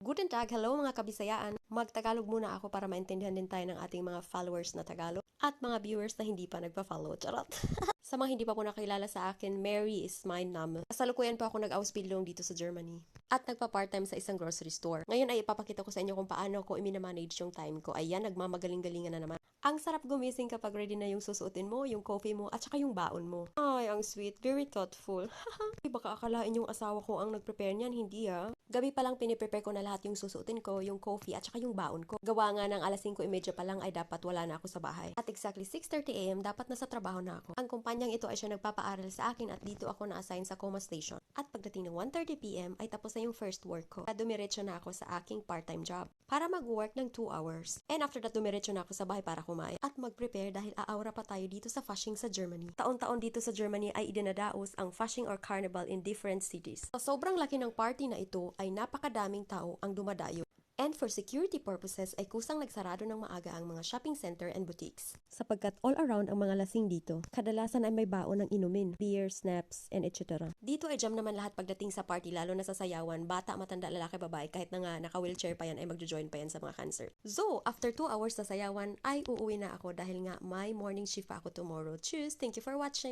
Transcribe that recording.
Guten Tag, hello mga kabisayaan. Magtagalog muna ako para maintindihan din tayo ng ating mga followers na Tagalog at mga viewers na hindi pa nagpa-follow. Charot. Sa mga hindi pa po nakilala sa akin, Mary is my name. Kasalukuyan pa ako nag-Ausbildung dito sa Germany at nagpa-part-time sa isang grocery store. Ngayon ay ipapakita ko sa inyo kung paano ko i-manage yung time ko. Ayan, nagmamagaling-galingan na naman. Ang sarap gumising kapag ready na yung susuotin mo, yung coffee mo, at saka yung baon mo. Ay, ang sweet. Very thoughtful. Baka akalain yung asawa ko ang nag-prepare niyan, hindi ah. Gabi pa lang piniprepare ko na lahat yung susuotin ko, yung coffee at saka yung baon ko. Gawa nga ng alas 5:30 pa lang ay dapat wala na ako sa bahay. At exactly 6:30 AM dapat nasa trabaho na ako. Ang kumpanyang ito ay siya nagpapaaral sa akin at dito ako na-assign sa Coma Station. At pagdating ng 1:30 PM ay tapos na yung first work ko. At dumiretso na ako sa aking part-time job para mag-work ng 2 hours. And after that dumiretso na ako sa bahay para kumain at mag-prepare dahil aawra pa tayo dito sa Fasching sa Germany. Taon-taon dito sa Germany ay idinadaos ang Fasching or Carnival in different cities. So, sobrang laki ng party na ito ay napakadaming tao ang dumadayo. And for security purposes ay kusang nagsarado ng maaga ang mga shopping center and boutiques. Sapagkat all around ang mga lasing dito, kadalasan ay may baon ng inumin, beer, snaps, and etc. Dito ay jam naman lahat pagdating sa party, lalo na sa sayawan, bata, matanda, lalaki, babae, kahit na nga naka-wheelchair pa yan ay magjo-join pa yan sa mga concert. So, after 2 hours sa sayawan ay uuwi na ako dahil nga may morning shift ako tomorrow. Cheers! Thank you for watching!